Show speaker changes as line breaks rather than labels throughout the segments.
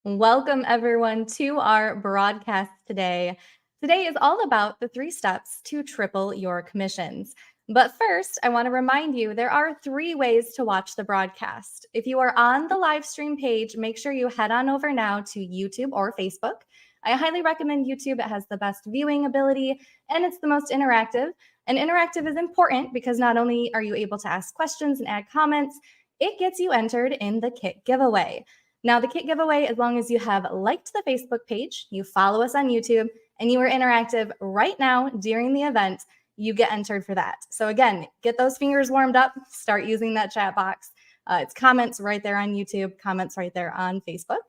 Welcome, everyone, to our broadcast today. Today is all about the 3 steps to triple your commissions. But first, I want to remind you there are 3 ways to watch the broadcast. If you are on the live stream page, make sure you head on over now to YouTube or Facebook. I highly recommend YouTube. It has the best viewing ability and it's the most interactive. And interactive is important because not only are you able to ask questions and add comments, it gets you entered in the kit giveaway. Now, the kit giveaway, as long as you have liked the Facebook page, you follow us on YouTube, and you are interactive right now during the event, you get entered for that. So again, get those fingers warmed up, start using that chat box. It's comments right there on YouTube, comments right there on Facebook.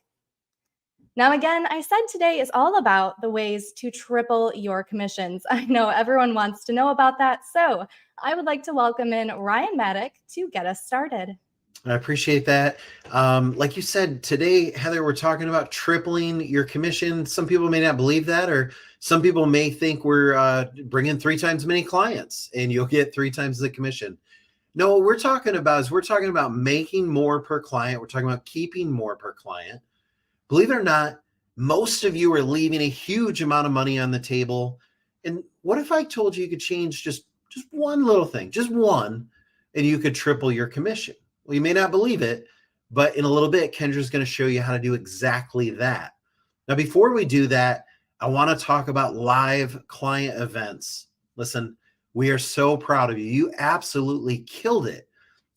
Now, again, I said today is all about the ways to triple your commissions. I know everyone wants to know about that, so I would like to welcome in Ryan Maddock to get us started.
I appreciate that. Like you said, today, Heather, we're talking about tripling your commission. Some people may not believe that, or some people may think we're bringing 3 times as many clients and you'll get 3 times the commission. No, what we're talking about is we're talking about making more per client. We're talking about keeping more per client. Believe it or not, most of you are leaving a huge amount of money on the table. And what if I told you could change just one little thing, just one, and you could triple your commission? Well, you may not believe it, but in a little bit, Kendra's going to show you how to do exactly that. Now, before we do that, I want to talk about live client events. Listen, we are so proud of you. You absolutely killed it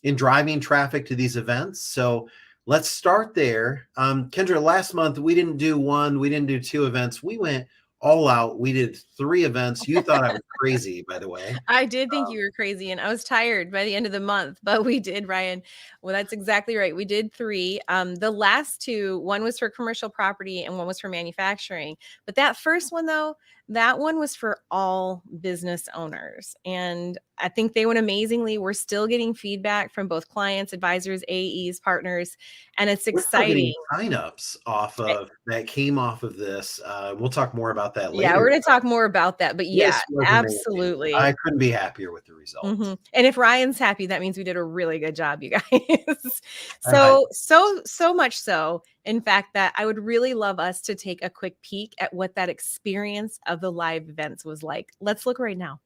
in driving traffic to these events. So let's start there. Kendra, last month, we didn't do 1, we didn't do 2 events. We went all out. We did 3 events. You thought I was crazy, by the way.
I did think you were crazy, and I was tired by the end of the month, but we did, Ryan. Well, that's exactly right. We did 3. The last 2, one was for commercial property and one was for manufacturing. But that first one, though, that one was for all business owners. And I think they went amazingly. We're still getting feedback from both clients, advisors, AEs, partners, and it's exciting.
Signups off of that came off of this. We'll talk more about that later.
Yeah, we're going to talk more about that. But yeah, absolutely.
I couldn't be happier with the results.
Mm-hmm. And if Ryan's happy, that means we did a really good job, you guys. So much so, in fact, that I would really love us to take a quick peek at what that experience of the live events was like. Let's look right now.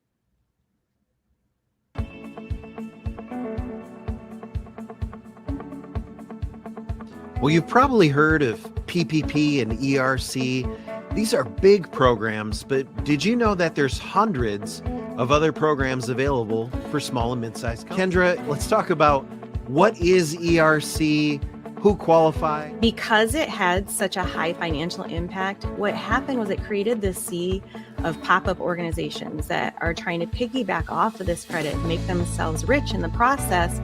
Well, you've probably heard of PPP and ERC. These are big programs, but did you know that there's hundreds of other programs available for small and mid-sized companies? Kendra, let's talk about what is ERC, who qualify?
Because it had such a high financial impact, what happened was it created this sea of pop-up organizations that are trying to piggyback off of this credit, make themselves rich in the process.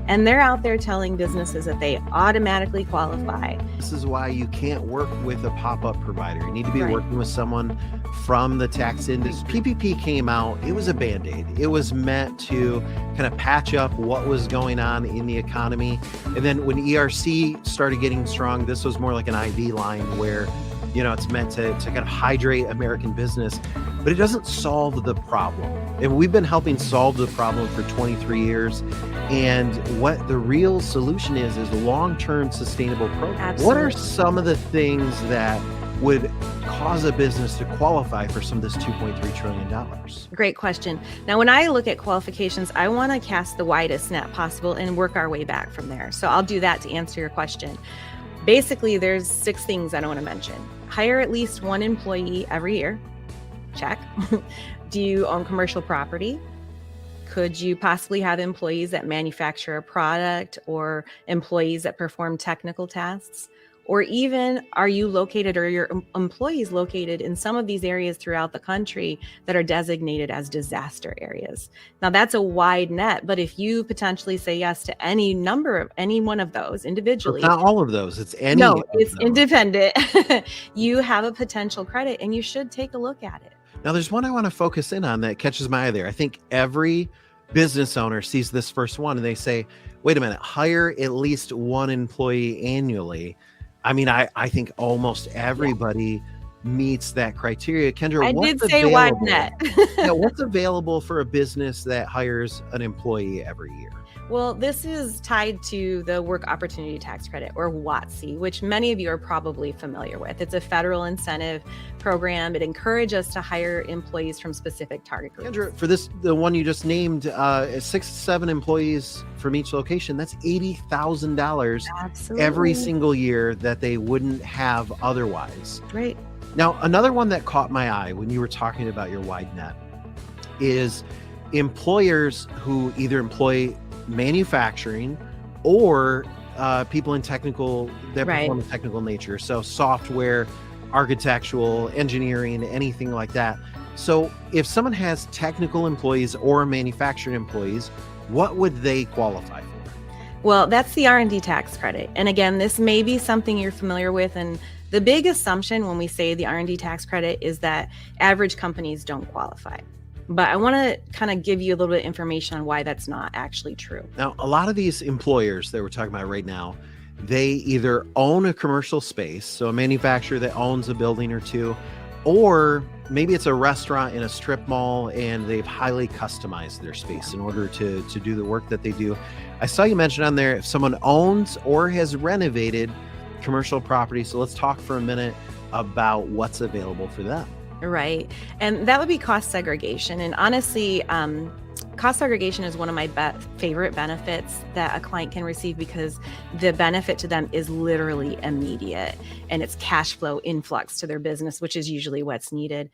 And they're out there telling businesses that they automatically qualify.
This is why you can't work with a pop-up provider. You need to be working with someone from the tax industry. PPP came out, it was a Band-Aid. It was meant to kind of patch up what was going on in the economy. And then when ERC started getting strong, this was more like an IV line where, you know, it's meant to kind of hydrate American business, but it doesn't solve the problem. And we've been helping solve the problem for 23 years. And what the real solution is long-term sustainable programs.
Absolutely.
What are some of the things that would cause a business to qualify for some of this $2.3 trillion?
Great question. Now, when I look at qualifications, I want to cast the widest net possible and work our way back from there. So I'll do that to answer your question. Basically, there's 6 things I want to mention. Hire at least 1 employee every year. Check. Do you own commercial property? Could you possibly have employees that manufacture a product or employees that perform technical tasks? Or even are you located or your employees located in some of these areas throughout the country that are designated as disaster areas? Now that's a wide net, but if you potentially say yes to any one of those individually.
Not all of those, it's any.
No, it's independent. You have a potential credit and you should take a look at it.
Now there's one I want to focus in on that catches my eye there. I think every business owner sees this first one and they say, wait a minute, hire at least 1 employee annually. I mean, I think almost everybody meets that criteria. Kendra,
I did say wide net.
What's available for a business that hires an employee every year?
Well, this is tied to the Work Opportunity Tax Credit, or WOTC, which many of you are probably familiar with. It's a federal incentive program. It encourages us to hire employees from specific target groups.
Kendra, for this, the one you just named, 6 to 7 employees from each location, that's $80,000
Absolutely.
every single year that they wouldn't have otherwise.
Right.
Now, another one that caught my eye when you were talking about your wide net is employers who either employ manufacturing or people in technical, that
Right.
perform in technical nature. So software, architectural, engineering, anything like that. So if someone has technical employees or manufacturing employees, what would they qualify for?
Well, that's the R&D tax credit. And again, this may be something you're familiar with. And the big assumption when we say the R&D tax credit is that average companies don't qualify. But I want to kind of give you a little bit of information on why that's not actually true.
Now, a lot of these employers that we're talking about right now, they either own a commercial space, so a manufacturer that owns a building or two, or maybe it's a restaurant in a strip mall and they've highly customized their space in order to do the work that they do. I saw you mention on there if someone owns or has renovated commercial property. So let's talk for a minute about what's available for them.
Right. And that would be cost segregation. And honestly, cost segregation is one of my favorite benefits that a client can receive because the benefit to them is literally immediate and it's cash flow influx to their business, which is usually what's needed.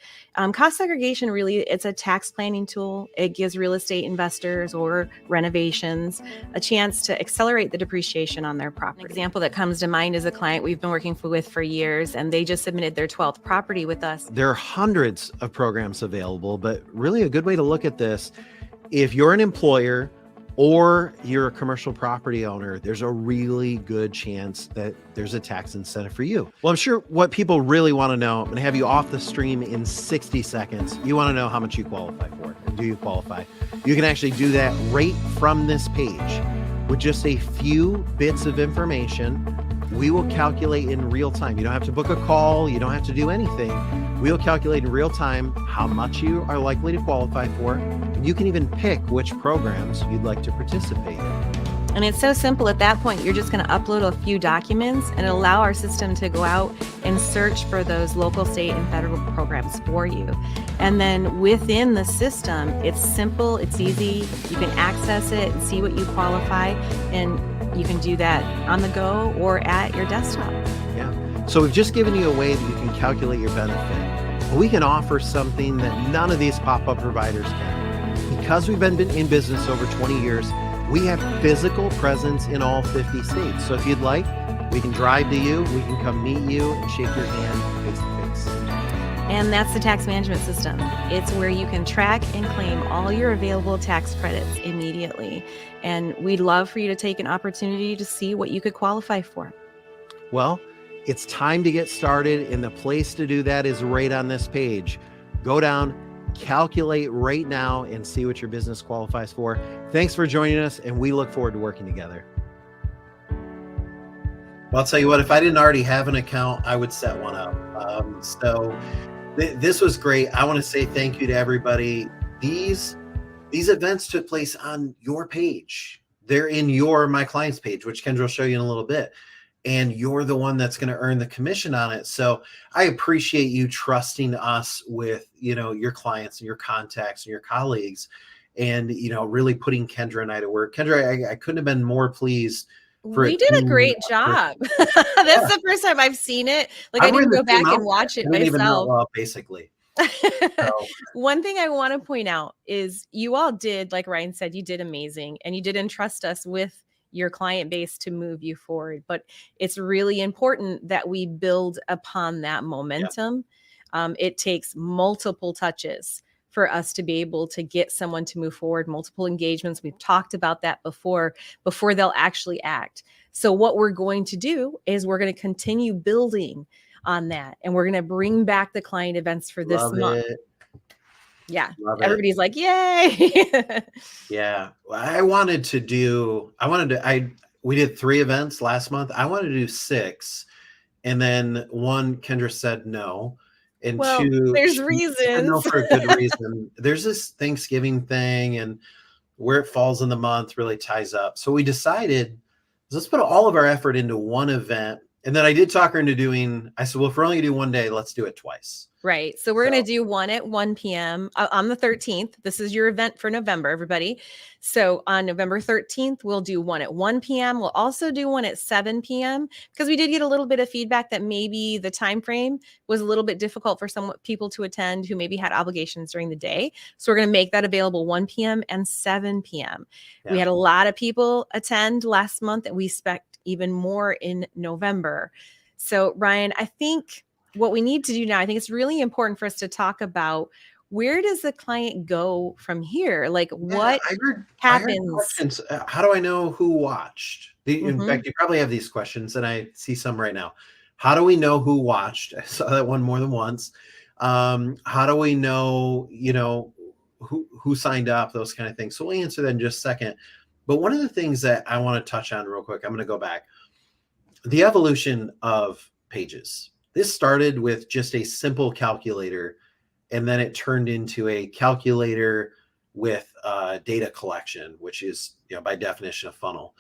Cost segregation really, it's a tax planning tool. It gives real estate investors or renovations a chance to accelerate the depreciation on their property. An example that comes to mind is a client we've been working with for years, and they just submitted their 12th property with us.
There are hundreds of programs available, but really a good way to look at this, if you're an employer or you're a commercial property owner, there's a really good chance that there's a tax incentive for you. Well, I'm sure what people really want to know, I'm going to have you off the stream in 60 seconds. You want to know how much you qualify for. And do you qualify? You can actually do that right from this page with just a few bits of information. We will calculate in real time. You don't have to book a call. You don't have to do anything. We'll calculate in real time how much you are likely to qualify for. And you can even pick which programs you'd like to participate in.
And it's so simple at that point. You're just going to upload a few documents and allow our system to go out and search for those local, state, and federal programs for you. And then within the system, it's simple, it's easy. You can access it and see what you qualify. And you can do that on the go or at your desktop.
Yeah. So we've just given you a way that you can calculate your benefit. But we can offer something that none of these pop-up providers can. Because we've been in business over 20 years, we have physical presence in all 50 states. So if you'd like, we can drive to you, we can come meet you and shake your hand face to face.
And that's the tax management system. It's where you can track and claim all your available tax credits immediately. And we'd love for you to take an opportunity to see what you could qualify for.
Well, it's time to get started, and the place to do that is right on this page. Go down, calculate right now, and see what your business qualifies for. Thanks for joining us, and we look forward to working together.
Well, I'll tell you what, if I didn't already have an account, I would set one up. This was great. I want to say thank you to everybody. These events took place on your page. They're in your My Clients page, which Kendra will show you in a little bit. And you're the one that's going to earn the commission on it. So I appreciate you trusting us with, your clients and your contacts and your colleagues, and, really putting Kendra and I to work. Kendra, I couldn't have been more pleased.
We did a great job. That's the first time I've seen it. I didn't go back and watch it myself.
Basically.
One thing I want to point out is you all did, like Ryan said, you did amazing, and you did entrust us with your client base to move you forward. But it's really important that we build upon that momentum. Yeah. It takes multiple touches for us to be able to get someone to move forward, multiple engagements. We've talked about that before they'll actually act. So what we're going to do is we're going to continue building on that. And we're going to bring back the client events for this month. Yeah. Everybody's like, yay.
Yeah. We did 3 events last month. I wanted to do 6. And then 1, Kendra said no. And 2,
there's reasons.
No, for a good reason. There's this Thanksgiving thing, and where it falls in the month really ties up. So we decided, let's put all of our effort into one event. And then I did talk her into doing, I said, well, if we're only gonna do one day, let's do it twice.
Right. So we're going to do one at 1 p.m. On the 13th. This is your event for November, everybody. So on November 13th, we'll do one at 1 p.m. We'll also do one at 7 p.m. because we did get a little bit of feedback that maybe the time frame was a little bit difficult for some people to attend who maybe had obligations during the day. So we're going to make that available 1 p.m. and 7 p.m.
Yeah.
We had a lot of people attend last month, and we expect even more in November. So Ryan, I think what we need to do now, I think it's really important for us to talk about, where does the client go from here? Like, what
I heard
happens?
questions. How do I know who watched? In
Mhm.
fact, you probably have these questions, and I see some right now. How do we know who watched? I saw that one more than once. How do we know, who signed up, those kind of things? So we'll answer that in just a second. But one of the things that I want to touch on real quick, I'm going to go back. The evolution of Pages. This started with just a simple calculator, and then it turned into a calculator with data collection, which is, by definition, a funnel.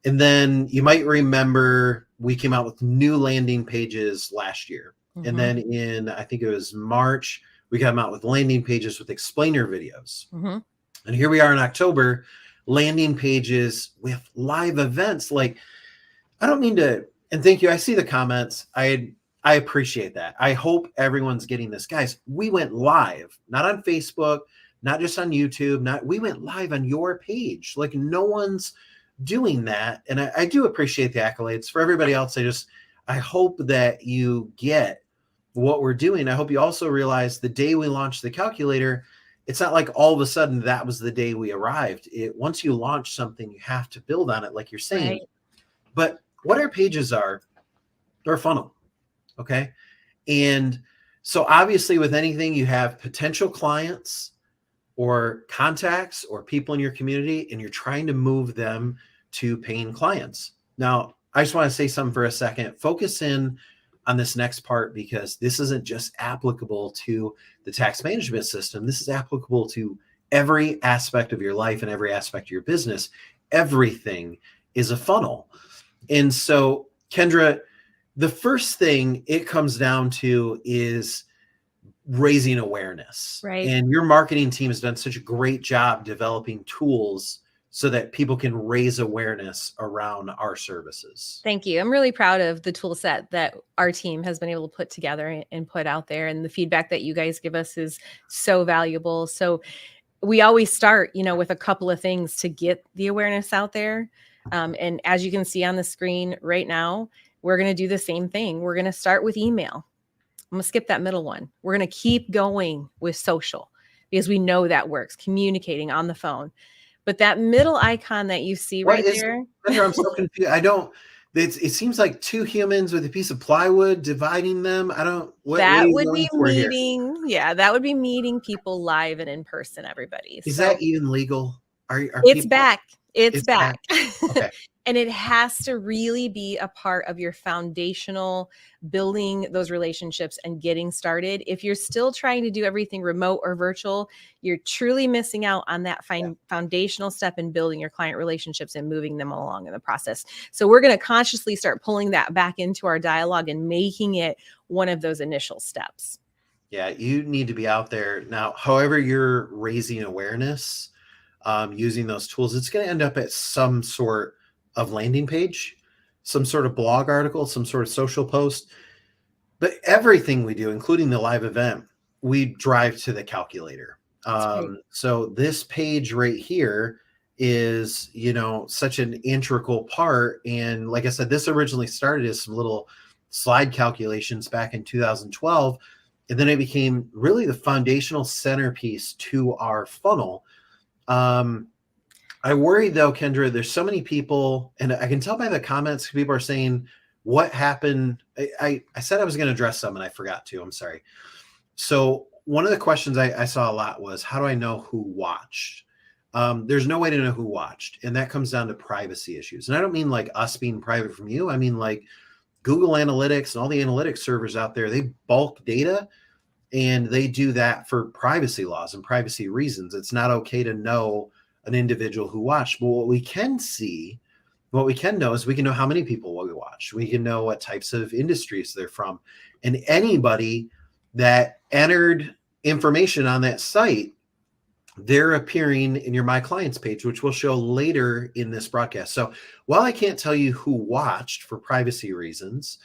And then you might remember we came out with new landing pages last year.
Mhm.
And then in, I think it was March, we came out with landing pages with explainer videos.
Mhm.
And here we are in October, landing pages with live events. Like, I don't mean to, and thank you. I see the comments. I appreciate that. I hope everyone's getting this. Guys, we went live, not on Facebook, not just on YouTube. We went live on your page. Like, no one's doing that. And I do appreciate the accolades. For everybody else, I hope that you get what we're doing. I hope you also realize the day we launched the calculator, it's not like all of a sudden that was the day we arrived. Once you launch something, you have to build on it, like you're saying.
Right.
But what our pages are, they're a funnel. Okay. And so obviously with anything, you have potential clients or contacts or people in your community, and you're trying to move them to paying clients. Now, I just want to say something for a second. Focus in on this next part, because this isn't just applicable to the tax management system. This is applicable to every aspect of your life and every aspect of your business. Everything is a funnel. And so, Kendra, the first thing it comes down to is raising awareness.
Right.
And your marketing team has done such a great job developing tools so that people can raise awareness around our services.
Thank you. I'm really proud of the tool set that our team has been able to put together and put out there. And the feedback that you guys give us is so valuable. So we always start, with a couple of things to get the awareness out there. And as you can see on the screen right now, we're going to do the same thing. We're going to start with email. I'm going to skip that middle one. We're going to keep going with social because we know that works, communicating on the phone. But that middle icon that you see right there.
I'm so confused. It seems like two humans with a piece of plywood dividing them.
That would be meeting. Yeah, that would be meeting people live and in person, everybody.
Is that even legal?
It's back. It's back.
Okay.
And it has to really be a part of your foundational building those relationships and getting started. If you're still trying to do everything remote or virtual, you're truly missing out on that foundational step in building your client relationships and moving them along in the process. So we're going to consciously start pulling that back into our dialogue and making it one of those initial steps.
Yeah, you need to be out there. Now, however you're raising awareness, using those tools, it's going to end up at some sort of landing page, some sort of blog article, some sort of social post. But everything we do, including the live event, we drive to the calculator. So this page right here is, such an integral part. And like I said, this originally started as some little slide calculations back in 2012. And then it became really the foundational centerpiece to our funnel. I worry though, Kendra, there's so many people, and I can tell by the comments, people are saying, what happened? I said I was going to address some and I forgot to, I'm sorry. So one of the questions I saw a lot was, how do I know who watched? There's no way to know who watched. And that comes down to privacy issues. And I don't mean like us being private from you. I mean like Google Analytics and all the analytics servers out there, they bulk data, and they do that for privacy laws and privacy reasons. It's not okay to know an individual who watched. But what we can see, what we can know is we can know how many people we watch. We can know what types of industries they're from. And anybody that entered information on that site, they're appearing in your My Clients page, which we'll show later in this broadcast. So while I can't tell you who watched for privacy reasons,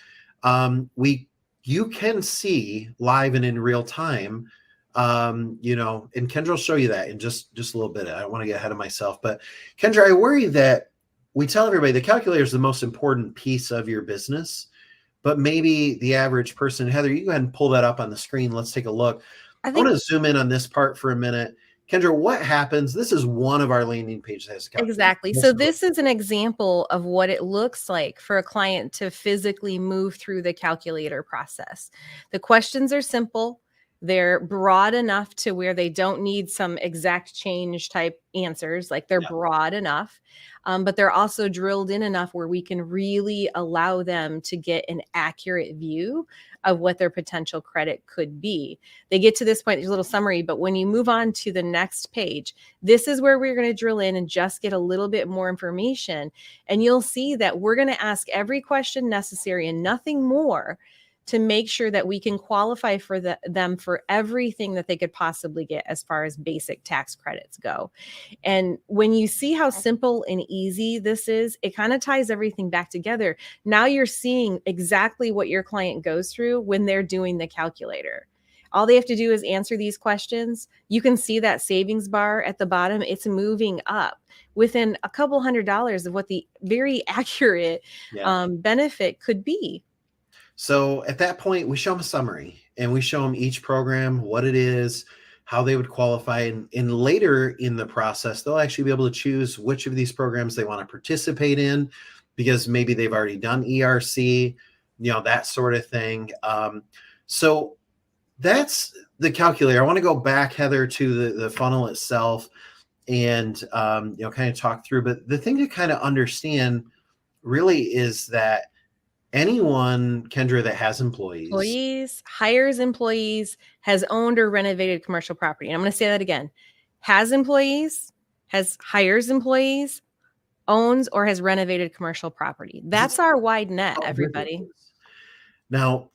you can see live and in real time, and Kendra will show you that in just a little bit. I don't want to get ahead of myself, but Kendra, I worry that we tell everybody the calculator is the most important piece of your business, but maybe the average person, Heather, you go ahead and pull that up on the screen. Let's take a look. I want to zoom in on this part for a minute. Kendra, what happens? This is one of our landing pages that has a calculator.
Exactly. So this is an example of what it looks like for a client to physically move through the calculator process. The questions are simple. They're broad enough to where they don't need some exact change type answers. Like they're broad enough, but they're also drilled in enough where we can really allow them to get an accurate view of what their potential credit could be. They get to this point, there's a little summary, but when you move on to the next page, this is where we're going to drill in and just get a little bit more information. And you'll see that we're going to ask every question necessary and nothing more to make sure that we can qualify for them for everything that they could possibly get as far as basic tax credits go. And when you see how simple and easy this is, it kind of ties everything back together. Now you're seeing exactly what your client goes through when they're doing the calculator. All they have to do is answer these questions. You can see that savings bar at the bottom. It's moving up within a couple $100s of what the very accurate benefit could be.
So at that point, we show them a summary and we show them each program, what it is, how they would qualify. And later in the process, they'll actually be able to choose which of these programs they want to participate in because maybe they've already done ERC, that sort of thing. So that's the calculator. I want to go back, Heather, to the funnel itself and, kind of talk through. But the thing to kind of understand really is that anyone, Kendra, that has employees,
hires employees, has owned or renovated commercial property. And I'm going to say that again. Has employees, hires employees, owns or has renovated commercial property. That's our wide net, everybody.
Now,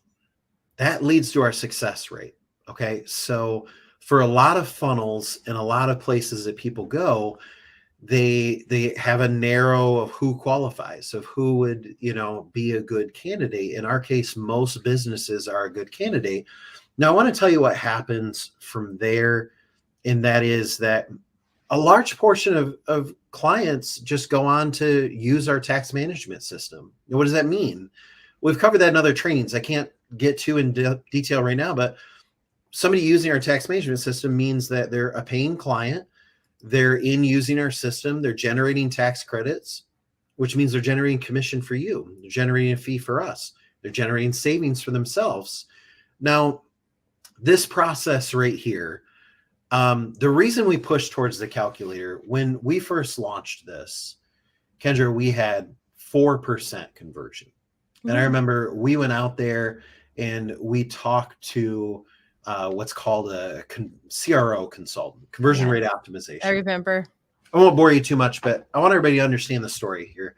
that leads to our success rate. Okay. So for a lot of funnels and a lot of places that people go, they have a narrow of who qualifies, of who would, be a good candidate. In our case, most businesses are a good candidate. Now, I want to tell you what happens from there. And that is that a large portion of clients just go on to use our tax management system. And what does that mean? We've covered that in other trainings. I can't get too in detail right now, but somebody using our tax management system means that they're a paying client. They're in using our system. They're generating tax credits, which means they're generating commission for you. They're generating a fee for us. They're generating savings for themselves. Now, this process right here, the reason we push towards the calculator, when we first launched this, Kendra, we had 4% conversion. And I remember we went out there and we talked to what's called a CRO consultant, conversion rate optimization.
I remember.
I won't bore you too much, but I want everybody to understand the story here.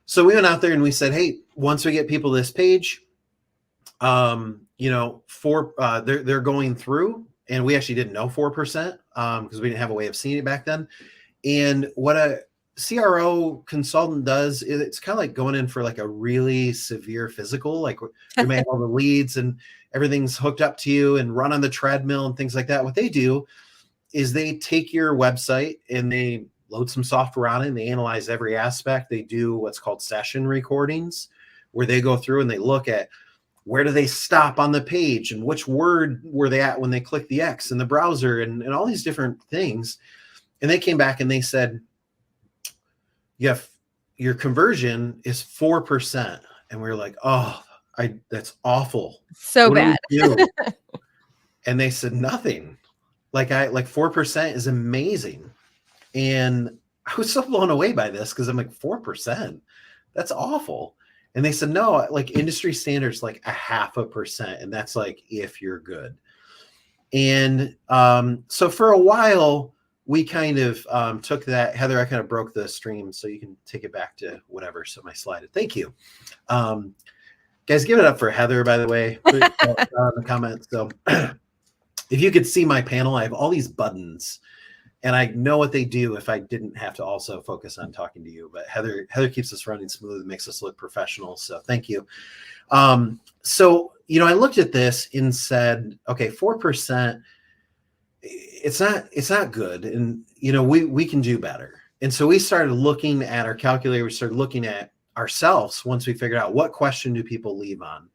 So we went out there and we said, hey, once we get people to this page, they're going through, and we actually didn't know 4% because we didn't have a way of seeing it back then. And what a CRO consultant does is it's kind of like going in for like a really severe physical, like you may have all the leads and everything's hooked up to you and run on the treadmill and things like that. What they do is they take your website and they load some software on it and they analyze every aspect. They do what's called session recordings where they go through and they look at where do they stop on the page and which word were they at when they click the X in the browser and all these different things. And they came back and they said, your conversion is 4%. And we were like, oh, that's awful.
So bad.
And they said nothing. Like 4% is amazing. And I was so blown away by this because I'm like, 4%, that's awful. And they said, no, like industry standards, like 0.5%. And that's like, if you're good. And so for a while, we kind of took that. Heather, I kind of broke the stream, so you can take it back to whatever. So my slide. Thank you. Guys, give it up for Heather, by the way. Put it in the comments. So if you could see my panel, I have all these buttons, and I know what they do if I didn't have to also focus on talking to you. But Heather keeps us running smooth, makes us look professional. So thank you. So, I looked at this and said, okay, 4%, it's not good. And, we can do better. And so we started looking at our calculator. We started looking at ourselves once we figured out what question do people leave on?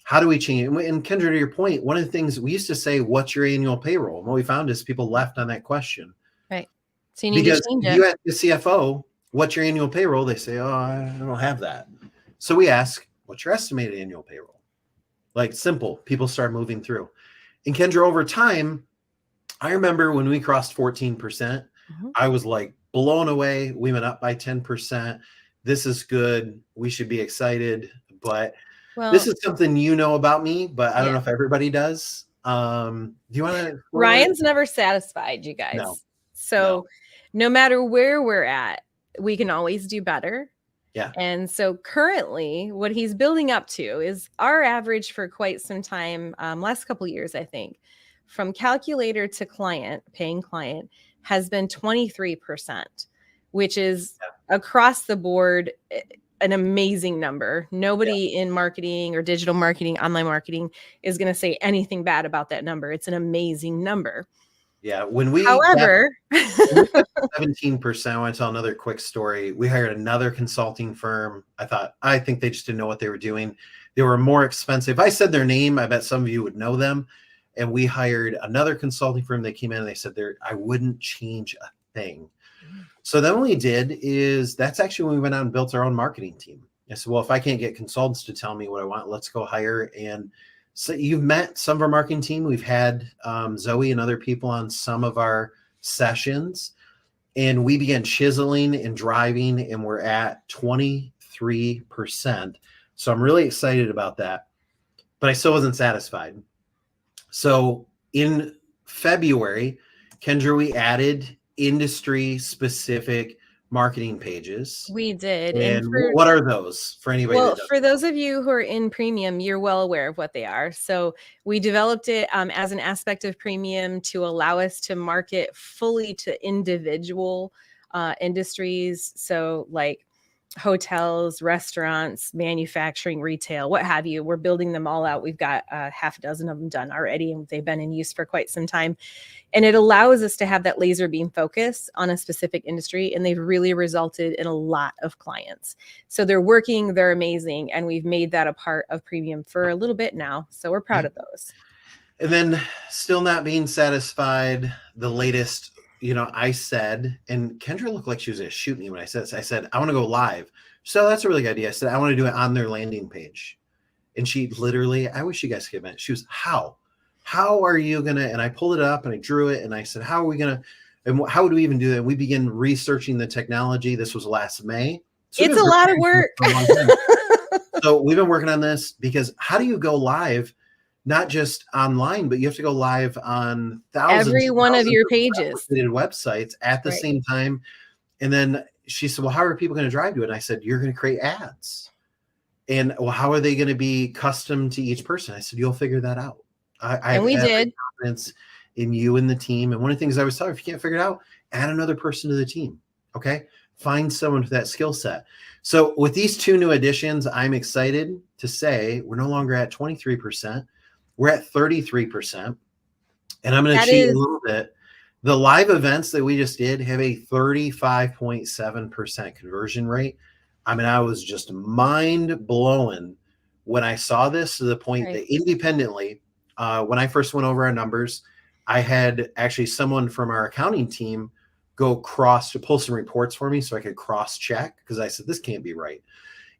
How do we change it? And Kendra, to your point, one of the things we used to say, what's your annual payroll? And what we found is people left on that question.
Right. So you need
because
to change
you
it.
ask the CFO, what's your annual payroll? They say, oh, I don't have that. So we ask, what's your estimated annual payroll? Like simple, people start moving through. And Kendra, over time, I remember when we crossed 14%, I was like blown away. We went up by 10%. This is good. We should be excited. But this is something about me, but I don't know if everybody does. Do you want to?
Ryan's never satisfied, you guys.
No.
So no matter where we're at, we can always do better.
Yeah.
And so currently what he's building up to is our average for quite some time, last couple of years, I think, from calculator to client, paying client, has been 23%, which is across the board an amazing number. Nobody in marketing or digital marketing, online marketing is going to say anything bad about that number. It's an amazing number.
Yeah. When we,
however,
17%, I want to tell another quick story. We hired another consulting firm. I think they just didn't know what they were doing. They were more expensive. If I said their name, I bet some of you would know them. And we hired another consulting firm. They came in and they said, I wouldn't change a thing. So then what we did is that's actually when we went out and built our own marketing team. I said, well, if I can't get consultants to tell me what I want, let's go hire. And so you've met some of our marketing team. We've had Zoe and other people on some of our sessions, and we began chiseling and driving, and we're at 23%. So I'm really excited about that, but I still wasn't satisfied. So in February, Kendra, we added industry specific marketing pages.
We did.
And what are those for anybody?
Well, for those of you who are in premium, you're well aware of what they are. So we developed it as an aspect of premium to allow us to market fully to individual industries. So like hotels, restaurants, manufacturing, retail, what have you. We're building them all out. We've got half a dozen of them done already, and they've been in use for quite some time. And it allows us to have that laser beam focus on a specific industry. And they've really resulted in a lot of clients. So they're working, they're amazing. And we've made that a part of premium for a little bit now. So we're proud of those.
And then still not being satisfied, the latest, I said, and Kendra looked like she was going to shoot me when I said this. I said, I want to go live. So that's a really good idea. I said, I want to do it on their landing page. And she literally, I wish you guys could have met. She was, how are you going to, and I pulled it up and I drew it and I said, how are we going to, and how would we even do that? We began researching the technology. This was last May. So
it's a lot of work.
So we've been working on this because how do you go live? Not just online, but you have to go live on
every one of your pages,
websites at the same time. And then she said, well, how are people going to drive to it? And I said, you're going to create ads. And well, how are they going to be custom to each person? I said, you'll figure that out.
And we did.
Confidence in you and the team. And one of the things I always tell her, if you can't figure it out, add another person to the team. Okay. Find someone with that skill set. So with these two new additions, I'm excited to say we're no longer at 23%. We're at 33%. And I'm going to cheat a little bit. The live events that we just did have a 35.7% conversion rate. I mean, I was just mind blowing when I saw this, to the point that independently, when I first went over our numbers, I had actually someone from our accounting team go to pull some reports for me so I could cross check, because I said, this can't be right.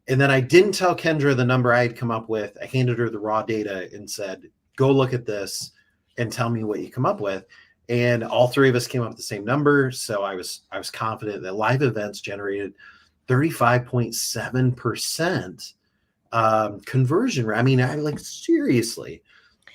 And then I didn't tell Kendra the number I had come up with. I handed her the raw data and said, go look at this and tell me what you come up with. And all three of us came up with the same number. So I was confident that live events generated 35.7% conversion rate. I mean, seriously.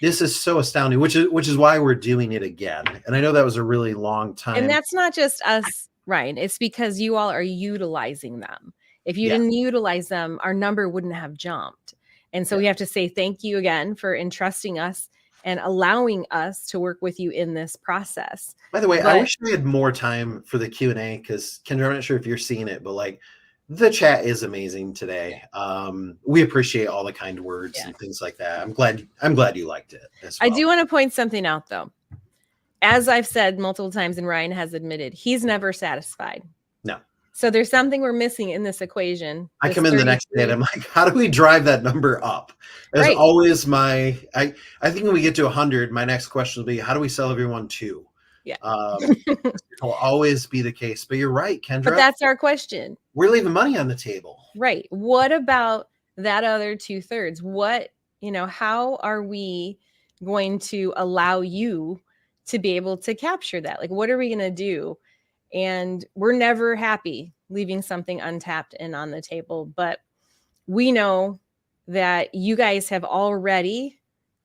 This is so astounding, which is why we're doing it again. And I know that was a really long time.
And that's not just us, Ryan. It's because you all are utilizing them. If you
Yeah.
didn't utilize them, our number wouldn't have jumped. And so we have to say thank you again for entrusting us and allowing us to work with you in this process.
By the way, I
But-
wish we had more time for the Q&A because Kendra, I'm not sure if you're seeing it, but like the chat is amazing today. We appreciate all the kind words and things like that. I'm glad you liked it as well.
I do want to point something out though. As I've said multiple times, and Ryan has admitted, he's never satisfied.
No.
So there's something we're missing in this equation.
I
This
come in the next day and
33.
I'm like, how do we drive that number up? That's
Right.
always I think when we get to 100, my next question will be, how do we sell everyone 2?
Yeah.
It will always be the case. But you're right, Kendra.
But that's our question.
We're leaving money on the table.
Right. What about that other 2/3? What, how are we going to allow you to be able to capture that? Like, what are we going to do? And we're never happy leaving something untapped and on the table. But we know that you guys have already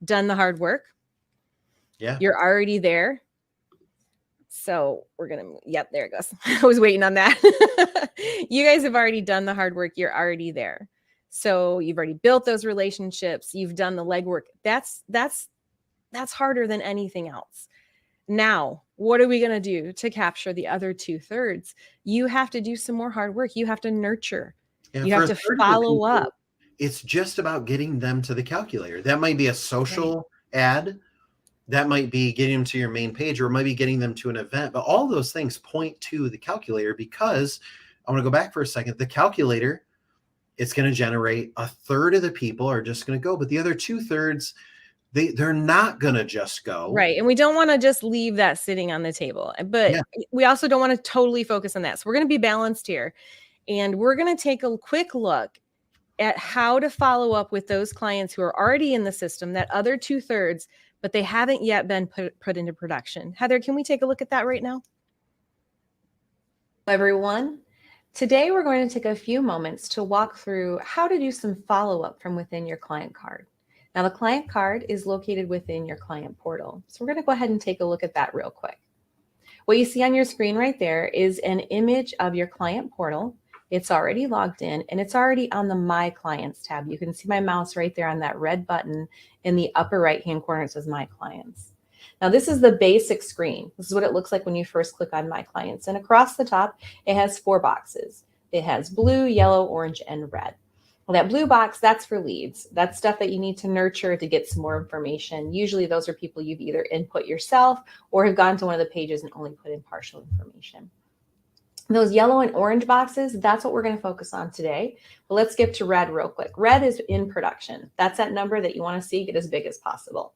done the hard work.
Yeah.
You're already there. So we're going to, yep, there it goes. I was waiting on that. You guys have already done the hard work. You're already there. So you've already built those relationships. You've done the legwork. That's harder than anything else. Now, what are we going to do to capture the other 2/3? You have to do some more hard work. You have to nurture.
And
You
for
have
a
to
third of the
follow
people,
up.
It's just about getting them to the calculator. That might be a social ad. That might be getting them to your main page, or it might be getting them to an event. But all those things point to the calculator, because I want to go back for a second. The calculator, it's going to generate a third of the people are just going to go, but the other 2/3, they're not going to just go.
Right. And we don't want to just leave that sitting on the table, but we also don't want to totally focus on that. So we're going to be balanced here, and we're going to take a quick look at how to follow up with those clients who are already in the system, that other 2/3, but they haven't yet been put into production. Heather, can we take a look at that right now?
Everyone, today we're going to take a few moments to walk through how to do some follow-up from within your client card. Now, the client card is located within your client portal. So we're going to go ahead and take a look at that real quick. What you see on your screen right there is an image of your client portal. It's already logged in, and it's already on the My Clients tab. You can see my mouse right there on that red button in the upper right-hand corner. It says My Clients. Now, this is the basic screen. This is what it looks like when you first click on My Clients. And across the top, it has 4 boxes. It has blue, yellow, orange, and red. Well, that blue box, that's for leads. That's stuff that you need to nurture to get some more information. Usually those are people you've either input yourself or have gone to one of the pages and only put in partial information. Those yellow and orange boxes, that's what we're going to focus on today. But let's skip to red real quick. Red is in production. That's that number that you want to see get as big as possible.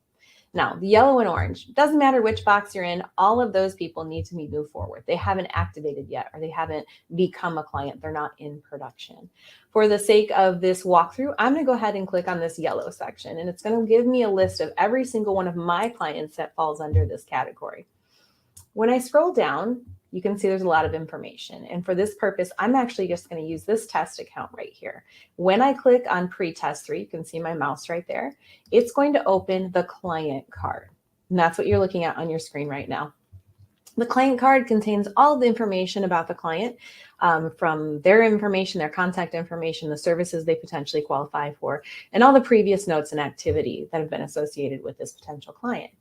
Now, the yellow and orange, doesn't matter which box you're in, all of those people need to be moved forward. They haven't activated yet, or they haven't become a client. They're not in production. For the sake of this walkthrough, I'm going to go ahead and click on this yellow section, and it's going to give me a list of every single one of my clients that falls under this category. When I scroll down, you can see there's a lot of information. And for this purpose, I'm actually just going to use this test account right here. When I click on pre-test 3, you can see my mouse right there. It's going to open the client card. And that's what you're looking at on your screen right now. The client card contains all the information about the client, from their information, their contact information, the services they potentially qualify for, and all the previous notes and activity that have been associated with this potential client.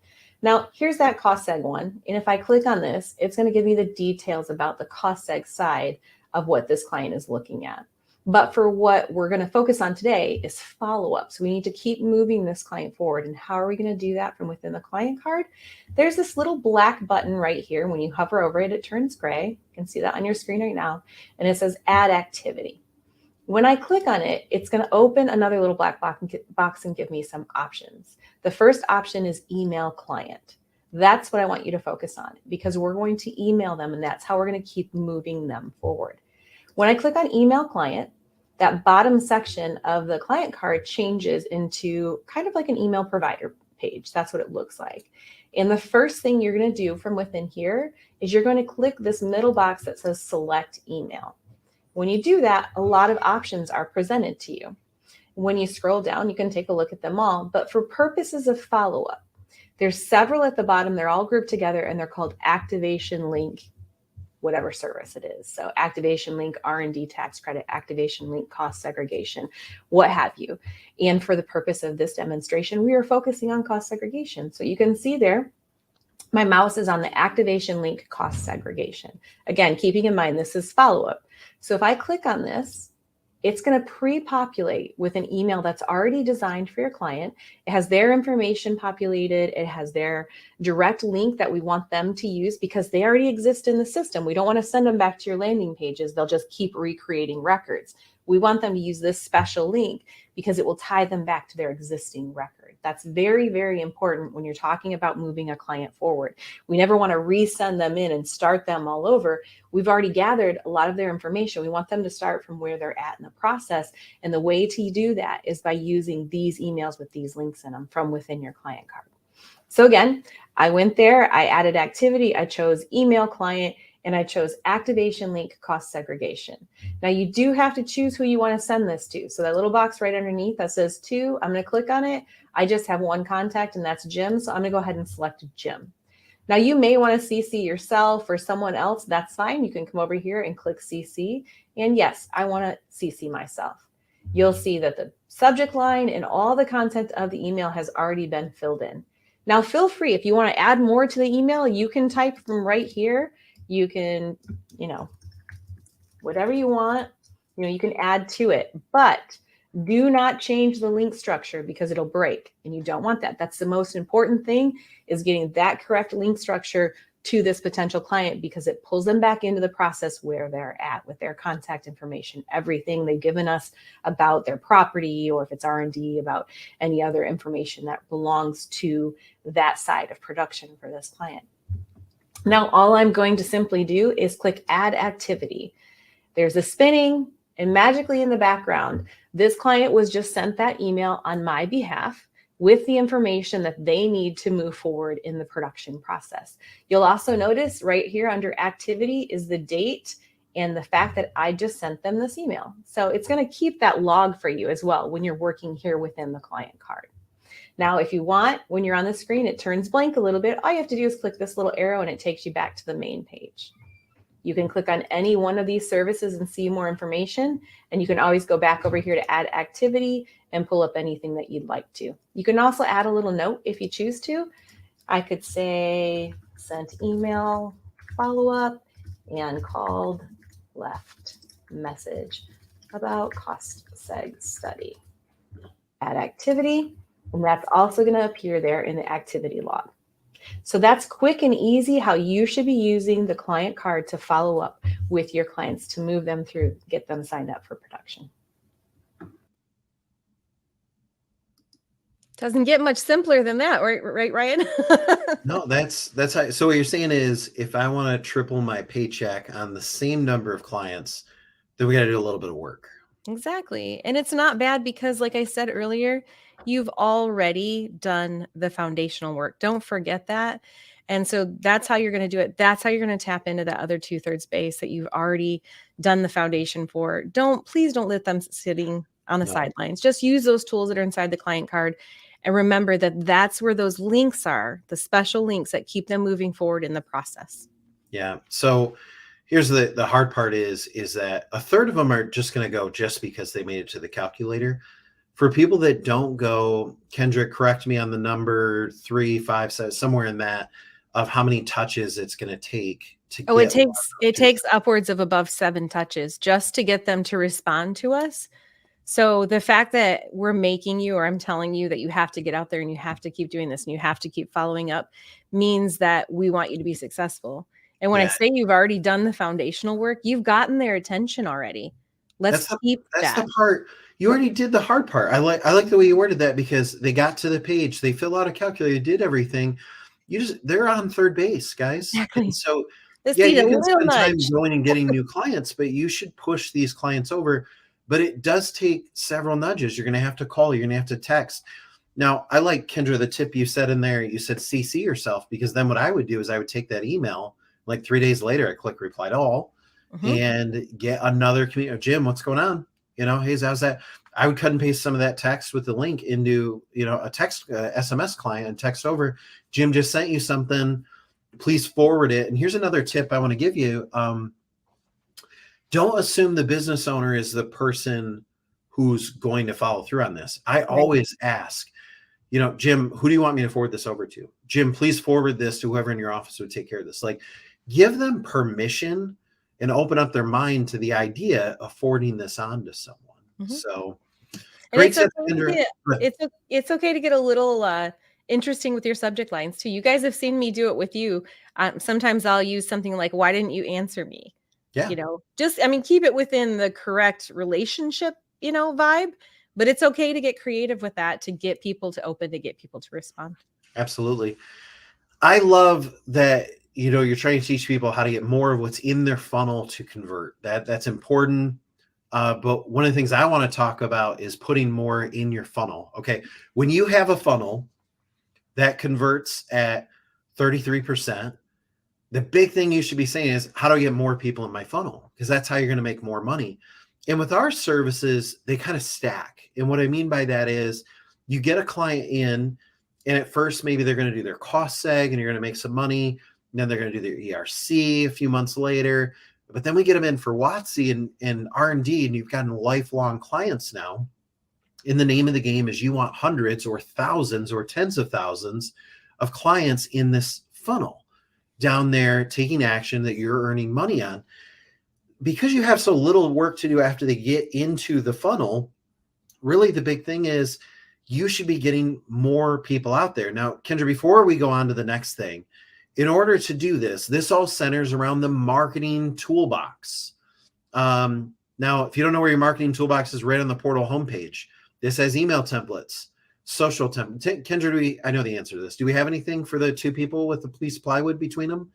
Now, here's that cost seg one. And if I click on this, it's going to give me the details about the cost seg side of what this client is looking at. But for what we're going to focus on today is follow-up. So we need to keep moving this client forward. And how are we going to do that from within the client card? There's this little black button right here. When you hover over it, it turns gray. You can see that on your screen right now. And it says Add Activity. When I click on it, it's going to open another little black box and give me some options. The first option is Email Client. That's what I want you to focus on, because we're going to email them, and that's how we're going to keep moving them forward. When I click on Email Client, that bottom section of the client card changes into kind of like an email provider page. That's what it looks like. And the first thing you're going to do from within here is you're going to click this middle box that says Select Email. When you do that, a lot of options are presented to you.
When you scroll down, you can take a look at them all. But for purposes of follow-up, there's several at the bottom. They're all grouped together and they're called activation link, whatever service it is. So activation link, R&D tax credit, activation link, cost segregation, what have you. And for the purpose of this demonstration, we are focusing on cost segregation. So you can see there, my mouse is on the activation link cost segregation. Again, keeping in mind, this is follow-up. So if I click on this, it's going to pre-populate with an email that's already designed for your client. It has their information populated. It has their direct link that we want them to use because they already exist in the system. We don't want to send them back to your landing pages. They'll just keep recreating records. We want them to use this special link because it will tie them back to their existing record. That's very, very important when you're talking about moving a client forward. We never want to resend them in and start them all over. We've already gathered a lot of their information. We want them to start from where they're at in the process. And the way to do that is by using these emails with these links in them from within your client card. So again, I went there, I added activity, I chose email client, and I chose activation link cost segregation. Now you do have to choose who you want to send this to. So that little box right underneath that says to, I'm going to click on it. I just have one contact and that's Jim. So I'm going to go ahead and select Jim. Now you may want to CC yourself or someone else. That's fine. You can come over here and click CC. And yes, I want to CC myself. You'll see that the subject line and all the content of the email has already been filled in. Now feel free, if you want to add more to the email, you can type from right here. You can, whatever you want, you can add to it, but do not change the link structure because it'll break and you don't want that. That's the most important thing, is getting that correct link structure to this potential client because it pulls them back into the process where they're at with their contact information, everything they've given us about their property, or if it's R&D, about any other information that belongs to that side of production for this client. Now, all I'm going to simply do is click Add Activity. There's a spinning, and magically in the background, this client was just sent that email on my behalf with the information that they need to move forward in the production process. You'll also notice right here under Activity is the date and the fact that I just sent them this email. So it's going to keep that log for you as well when you're working here within the client card. Now, if you want, when you're on the screen, it turns blank a little bit. All you have to do is click this little arrow and it takes you back to the main page. You can click on any one of these services and see more information. And you can always go back over here to Add Activity and pull up anything that you'd like to. You can also add a little note if you choose to. I could say sent email follow-up and called left message about cost seg study. Add activity. And that's also going to appear there in the activity log. So that's quick and easy how you should be using the client card to follow up with your clients to move them through, get them signed up for production. Doesn't get much simpler than that, right, Ryan?
No, that's how. So what you're saying is, if I want to triple my paycheck on the same number of clients, then we got to do a little bit of work.
Exactly. And it's not bad because, like I said earlier, you've already done the foundational work. Don't forget that. And so that's how you're going to do it. That's how you're going to tap into that other 2/3 base that you've already done the foundation for. Please don't let them sitting on the sidelines. Just use those tools that are inside the client card. And remember that that's where those links are, the special links that keep them moving forward in the process.
Yeah. So here's the hard part is that 1/3 of them are just going to go just because they made it to the calculator. For people that don't go, Kendra, correct me on the number 3, 5, 7, somewhere in that, of how many touches it's going to take to get.
Oh, it takes upwards of above 7 touches just to get them to respond to us. So the fact that we're making you, or I'm telling you that you have to get out there and you have to keep doing this and you have to keep following up, means that we want you to be successful. And when I say you've already done the foundational work, you've gotten their attention already. Let's keep that.
That's the part. You already did the hard part. I like the way you worded that, because they got to the page, they fill out a calculator, did everything. They're on third base, guys.
Exactly.
And so
you
can spend time going and getting new clients, but you should push these clients over. But it does take several nudges. You're going to have to call. You're going to have to text. Now, I like, Kendra, the tip you said in there. You said CC yourself, because then what I would do is I would take that email, like 3 days later, I click reply to all and get another community. Jim, what's going on? Hey, how's that? I would cut and paste some of that text with the link into, a text SMS client and text over, Jim just sent you something, please forward it. And here's another tip I want to give you. Don't assume the business owner is the person who's going to follow through on this. I always ask, Jim, who do you want me to forward this over to? Jim, please forward this to whoever in your office would take care of this. Like, give them permission and open up their mind to the idea of forwarding this on to someone. So great.
It's okay to get a little interesting with your subject lines too. You guys have seen me do it with you. Sometimes I'll use something like, why didn't you answer me?
Yeah.
Keep it within the correct relationship, vibe, but it's okay to get creative with that, to get people to open, to get people to respond.
Absolutely. I love that, you're trying to teach people how to get more of what's in their funnel to convert. That's important. But one of the things I want to talk about is putting more in your funnel. Okay. When you have a funnel that converts at 33%, the big thing you should be saying is, how do I get more people in my funnel? Because that's how you're going to make more money. And with our services, they kind of stack. And what I mean by that is, you get a client in, and at first, maybe they're going to do their cost seg and you're going to make some money. And then they're going to do their ERC a few months later. But then we get them in for WOTC and R&D, and you've gotten lifelong clients now. And the name of the game is you want hundreds or thousands or tens of thousands of clients in this funnel down there taking action that you're earning money on. Because you have so little work to do after they get into the funnel, really the big thing is you should be getting more people out there. Now, Kendra, before we go on to the next thing, in order to do this all centers around the marketing toolbox. Now, if you don't know where your marketing toolbox is, right on the portal homepage. This has email templates, social templates. Kendra, I know the answer to this. Do we have anything for the two people with the police plywood between them?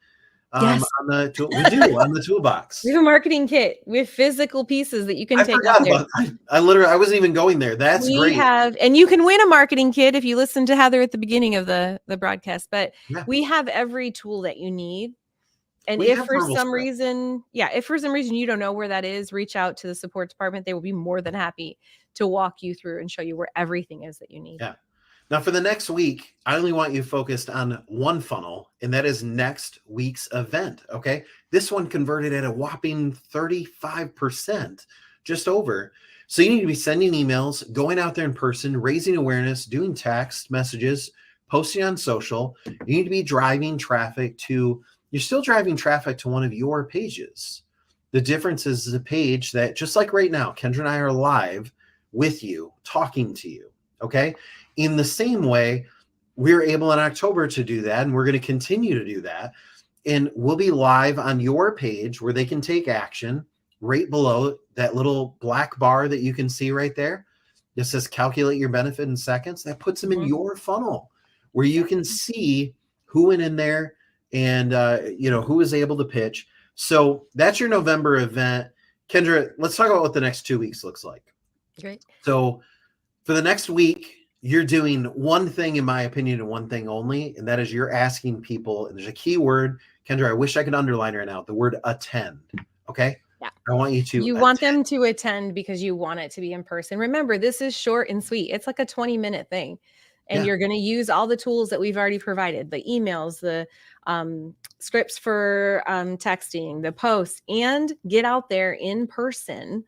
Yes.
We do on the toolbox.
We have a marketing kit with physical pieces that you can take out there.
I wasn't even going there. That's great.
And you can win a marketing kit if you listen to Heather at the beginning of the broadcast, but we have every tool that you need. And if for some reason you don't know where that is, reach out to the support department. They will be more than happy to walk you through and show you where everything is that you need.
Yeah. Now, for the next week, I only want you focused on one funnel, and that is next week's event. Okay. This one converted at a whopping 35%, just over. So you need to be sending emails, going out there in person, raising awareness, doing text messages, posting on social. You need to be driving traffic you're still driving traffic to one of your pages. The difference is the page that, just like right now, Kendra and I are live with you, talking to you. Okay. In the same way, we're able in October to do that, and we're going to continue to do that. And we'll be live on your page where they can take action right below that little black bar that you can see right there. It says calculate your benefit in seconds. That puts them in your funnel where you can see who went in there and, who was able to pitch. So that's your November event. Kendra, let's talk about what the next 2 weeks looks like.
Great.
So for the next week, you're doing one thing, in my opinion, and one thing only, and that is you're asking people, and there's a key word, Kendra, I wish I could underline right now, the word attend. Okay.
Yeah.
I want you to.
You want them to attend because you want it to be in person. Remember, this is short and sweet. It's like a 20-minute thing. And you're going to use all the tools that we've already provided, the emails, the scripts for texting, the posts, and get out there in person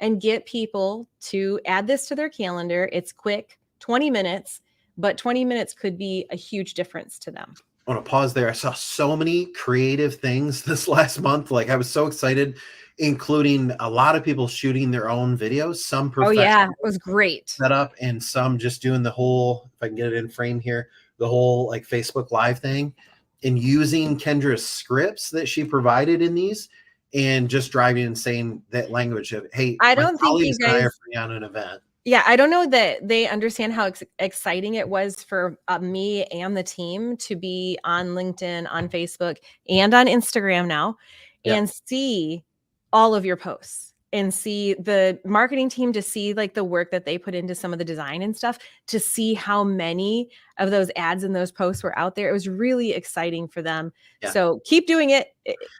and get people to add this to their calendar. It's quick, 20 minutes, but 20 minutes could be a huge difference to them.
I want to pause there. I saw so many creative things this last month. Like, I was so excited, including a lot of people shooting their own videos. Some professional
it was great
setup, and some just doing the whole, if I can get it in frame here, the whole like Facebook Live thing, and using Kendra's scripts that she provided in these, and just driving and saying that language of, hey,
I don't think you guys
are free on an event.
Yeah, I don't know that they understand how exciting it was for me and the team to be on LinkedIn, on Facebook, and on Instagram now, and see all of your posts, and see the marketing team, to see like the work that they put into some of the design and stuff, to see how many of those ads and those posts were out there. It was really exciting for them. Yeah. So keep doing it.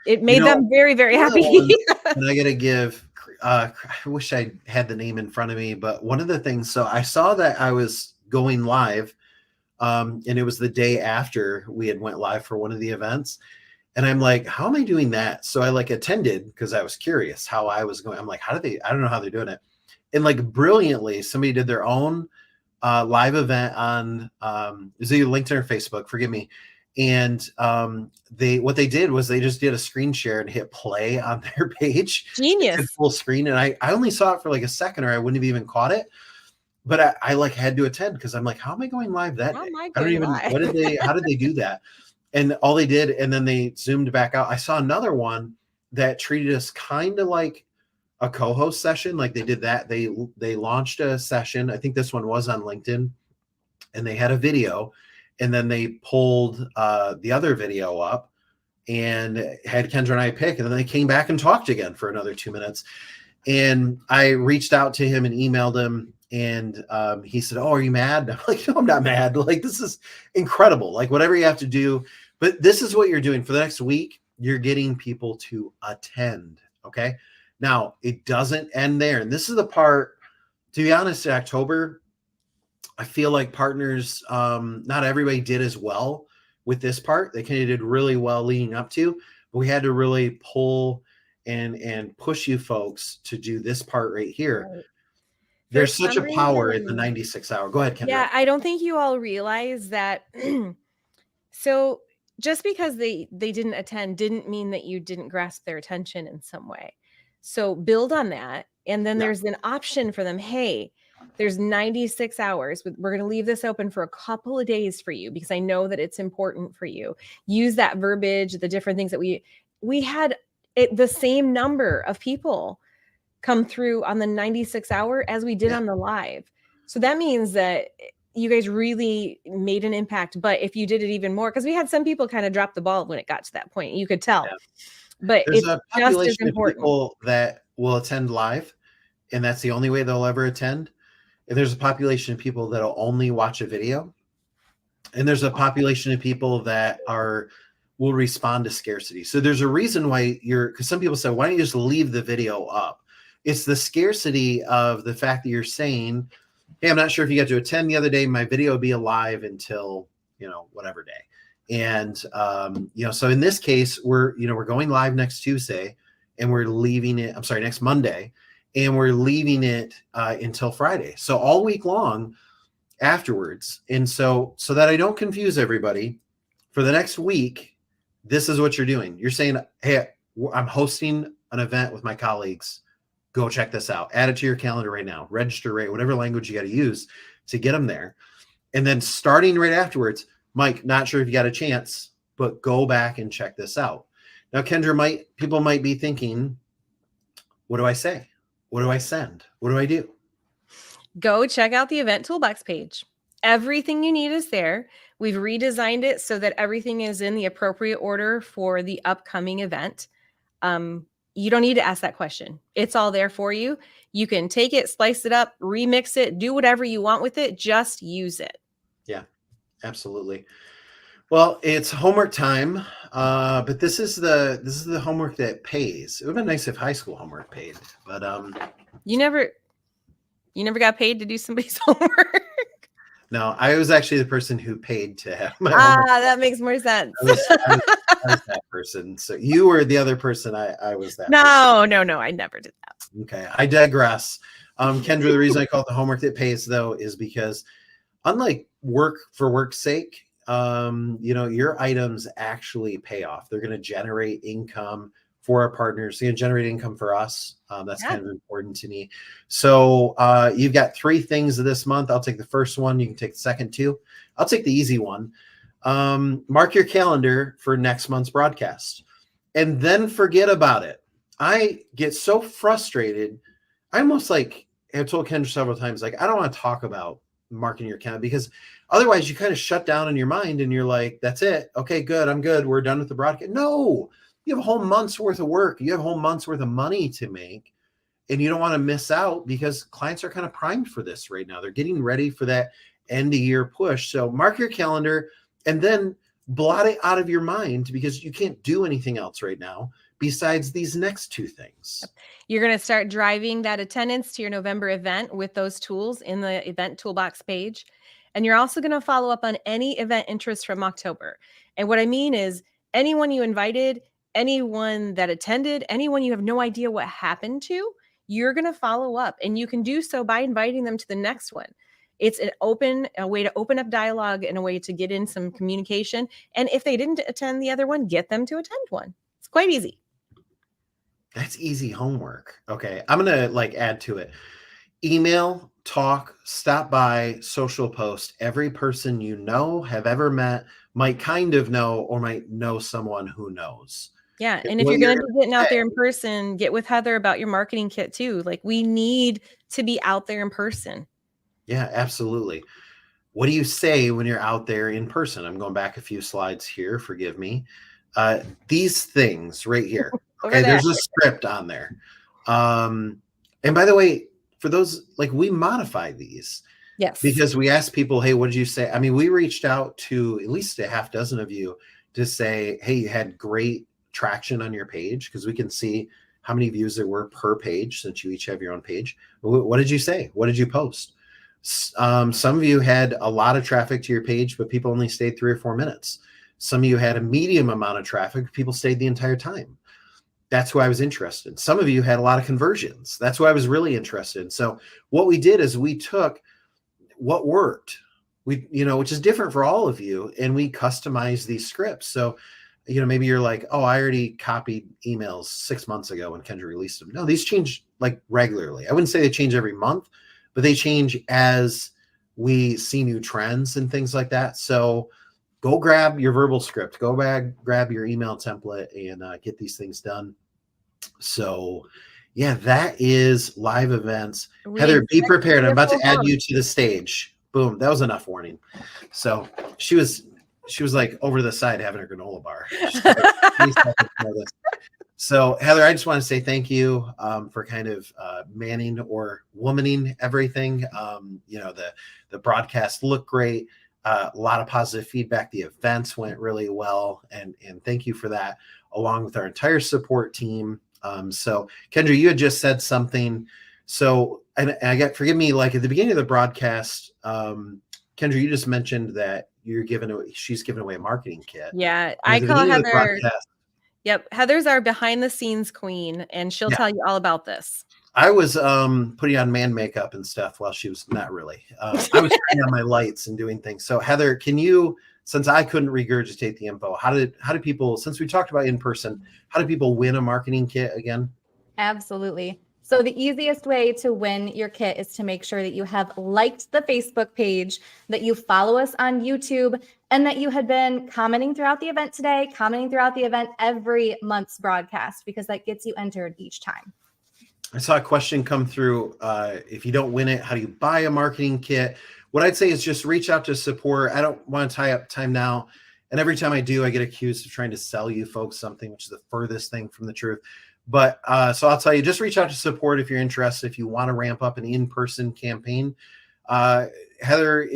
It made them very, very happy.
And I got to give I wish I had the name in front of me, but one of the things, so I saw that I was going live, and it was the day after we had went live for one of the events. And I'm like, how am I doing that? So I like attended because I was curious how I was going. I'm like, I don't know how they're doing it. And like brilliantly, somebody did their own live event on, is it LinkedIn or Facebook? Forgive me. And what they did was they just did a screen share and hit play on their page.
Genius.
Full screen. And I only saw it for like a second, or I wouldn't have even caught it. But I like had to attend because I'm like, how am I going live that day? I don't even, how did they do that? And all they did, and then they zoomed back out. I saw another one that treated us kind of like a co-host session. Like they did that. They launched a session. I think this one was on LinkedIn, and they had a video, and then they pulled the other video up and had Kendra and I pick, and then they came back and talked again for another 2 minutes. And I reached out to him and emailed him, and he said, "Oh, are you mad?" I'm like, "No, I'm not mad. Like, this is incredible. Like, whatever you have to do." But this is what you're doing for the next week. You're getting people to attend. Okay. Now it doesn't end there. And this is the part, to be honest, in October, I feel like partners, not everybody did as well with this part. They kind of did really well leading up to, but we had to really pull and push you folks to do this part right here.
Right.
There's such a power in the 96 hour. Go ahead, Kendra.
Yeah, I don't think you all realize that. So just because they didn't attend didn't mean that you didn't grasp their attention in some way. So build on that. And then there's an option for them. Hey, there's 96 hours. We're going to leave this open for a couple of days for you because I know that it's important for you. Use that verbiage, the different things that we had the same number of people come through on the 96 hour as we did on the live. So that means that you guys really made an impact. But if you did it even more, because we had some people kind of drop the ball when it got to that point, you could tell. Yeah. But
there's
it's
a
just as important.
Of people that will attend live, and that's the only way they'll ever attend. And there's a population of people that'll only watch a video. And there's a population of people that will respond to scarcity. So there's a reason why because some people say, why don't you just leave the video up? It's the scarcity of the fact that you're saying, hey, I'm not sure if you got to attend the other day. My video will be alive until, whatever day. And, so in this case, we're going live next Tuesday, and we're leaving it, next Monday, and we're leaving it until Friday. So all week long afterwards. And so that I don't confuse everybody, for the next week, this is what you're doing. You're saying, hey, I'm hosting an event with my colleagues. Go check this out. Add it to your calendar right now. Register rate, whatever language you got to use to get them there. And then starting right afterwards, Mike, not sure if you got a chance, but go back and check this out. Now, Kendra, people might be thinking, what do I say? What do I send? What do I do?
Go check out the event toolbox page. Everything you need is there. We've redesigned it so that everything is in the appropriate order for the upcoming event. You don't need to ask that question. It's all there for you. You can take it, slice it up, remix it, do whatever you want with it. Just use it.
Yeah, absolutely. Well, it's homework time, but this is the homework that pays. It would have been nice if high school homework paid, but
you never got paid to do somebody's homework.
No, I was actually the person who paid to have my homework.
That makes more sense.
I was that person. So you were the other person. I was that.
No, I never did that.
Okay, I digress. Kendra, the reason I call it the homework that pays, though, is because unlike work for work's sake, your items actually pay off. They're going to generate income for our partners. They're going to generate income for us. That's kind of important to me. So you've got 3 things this month. I'll take the first one. You can take the second 2. I'll take the easy one. Mark your calendar for next month's broadcast, and then forget about it. I get so frustrated. I almost I've told Kendra several times, I don't want to talk about marking your calendar, because otherwise you kind of shut down in your mind and you're like, that's it. Okay, good. I'm good. We're done with the broadcast. No, you have a whole month's worth of work. You have a whole month's worth of money to make, and you don't want to miss out because clients are kind of primed for this right now. They're getting ready for that end of year push. So mark your calendar and then blot it out of your mind, because you can't do anything else right now besides these next two things?
You're going to start driving that attendance to your November event with those tools in the event toolbox page. And you're also going to follow up on any event interest from October. And what I mean is anyone you invited, anyone that attended, anyone you have no idea what happened to, you're going to follow up. And you can do so by inviting them to the next one. It's a way to open up dialogue and a way to get in some communication. And if they didn't attend the other one, get them to attend one. It's quite easy.
That's easy homework. Okay. I'm going to add to it. Email, talk, stop by, social post. Every person you know, have ever met, might kind of know, or might know someone who knows.
Yeah. And if you're going to be getting out there in person, get with Heather about your marketing kit too. We need to be out there in person.
Yeah, absolutely. What do you say when you're out there in person? I'm going back a few slides here. Forgive me. These things right here. Okay, there's a script on there. And by the way, for those, we modify these.
Yes.
Because we asked people, hey, what did you say? I mean, we reached out to at least a half dozen of you to say, hey, you had great traction on your page, because we can see how many views there were per page since you each have your own page. What did you say? What did you post? Some of you had a lot of traffic to your page, but people only stayed 3 or 4 minutes. Some of you had a medium amount of traffic. People stayed the entire time. That's who I was interested. Some of you had a lot of conversions. That's who I was really interested. So what we did is we took what worked, which is different for all of you, and we customized these scripts. So, maybe you're like, oh, I already copied emails 6 months ago when Kendra released them. No, these change regularly. I wouldn't say they change every month, but they change as we see new trends and things like that. So go grab your verbal script, go back, grab your email template, and get these things done. So yeah, that is live events. Heather, be prepared. I'm about to add you to the stage. Boom. That was enough warning. So she was like over the side having a granola bar. So Heather, I just want to say thank you for kind of manning or womaning everything. The broadcast looked great. A lot of positive feedback. The events went really well. And thank you for that, along with our entire support team. So Kendra, you had just said something. So, and forgive me, at the beginning of the broadcast, Kendra, you just mentioned that she's giving away a marketing kit.
Yeah. I call Heather. Yep. Heather's our behind the scenes queen, and she'll tell you all about this.
I was putting on man makeup and stuff while she was not really. I was turning on my lights and doing things. So Heather, can you, since I couldn't regurgitate the info, how do people, since we talked about in person, how do people win a marketing kit again?
Absolutely. So the easiest way to win your kit is to make sure that you have liked the Facebook page, that you follow us on YouTube, and that you had been commenting throughout the event today, commenting throughout the event every month's broadcast, because that gets you entered each time.
I saw a question come through. If you don't win it, how do you buy a marketing kit? What I'd say is just reach out to support. I don't want to tie up time now. And every time I do, I get accused of trying to sell you folks something, which is the furthest thing from the truth. But so I'll tell you, just reach out to support if you're interested, if you want to ramp up an in-person campaign. Heather,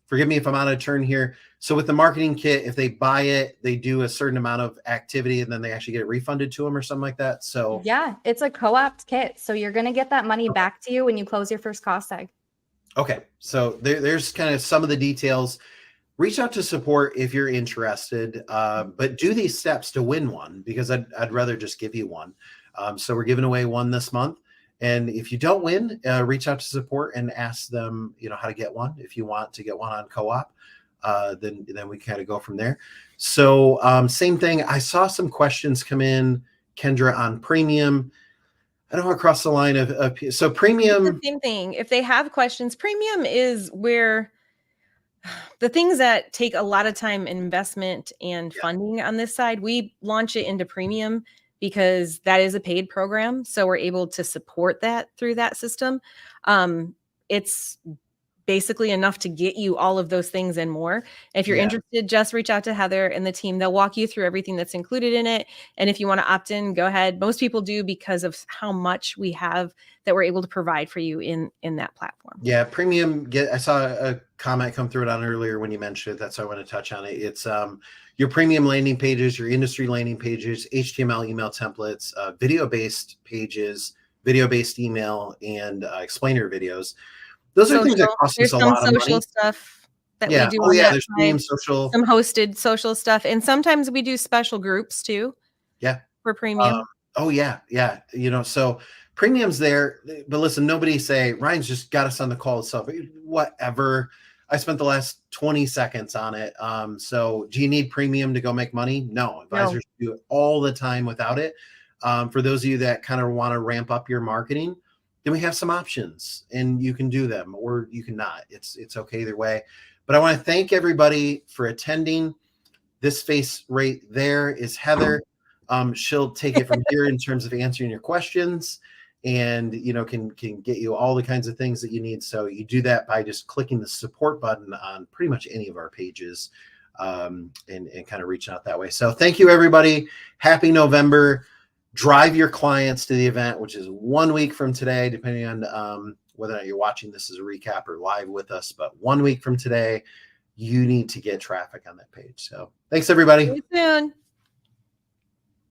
forgive me if I'm out of turn here. So with the marketing kit, if they buy it, they do a certain amount of activity and then they actually get it refunded to them or something like that. So
yeah, it's a co-opt kit. So you're going to get that money back to you when you close your first cost tag.
Okay. So there's kind of some of the details. Reach out to support if you're interested, but do these steps to win one, because I'd rather just give you one. So we're giving away one this month. And if you don't win, reach out to support and ask them, how to get one. If you want to get one on co-op, then we kind of go from there. So same thing. I saw some questions come in, Kendra, on premium. I don't want to cross the line of so premium.
It's the same thing. If they have questions, premium is where the things that take a lot of time, investment, and funding on this side, we launch it into premium because that is a paid program. So we're able to support that through that system. It's basically enough to get you all of those things and more. If you're
Yeah.
interested, just reach out to Heather and the team. They'll walk you through everything that's included in it. And if you want to opt in, go ahead. Most people do because of how much we have that we're able to provide for you in that platform.
Yeah, premium. I saw a comment come through it on earlier when you mentioned it. That's why I want to touch on it. It's your premium landing pages, your industry landing pages, HTML email templates, video-based pages, video-based email, and explainer videos. Those are things that cost us a lot of
social
money.
stuff that
Yeah.
we do.
Oh
on
yeah,
that
there's
side.
premium social.
Some hosted social stuff, and sometimes we do special groups too.
Yeah.
For premium.
Oh yeah, yeah. So premium's there, but listen, nobody say Ryan's just got us on the call itself. Whatever. I spent the last 20 seconds on it. So do you need premium to go make money? No, advisors do it all the time without it. For those of you that kind of want to ramp up your marketing, then we have some options and you can do them or you can not. It's okay either way. But I want to thank everybody for attending. This face right there is Heather. She'll take it from here in terms of answering your questions and, can get you all the kinds of things that you need. So you do that by just clicking the support button on pretty much any of our pages and kind of reaching out that way. So thank you, everybody. Happy November. Drive your clients to the event, which is 1 week from today, depending on whether or not you're watching this as a recap or live with us. But 1 week from today, you need to get traffic on that page. So thanks, everybody.
See you soon.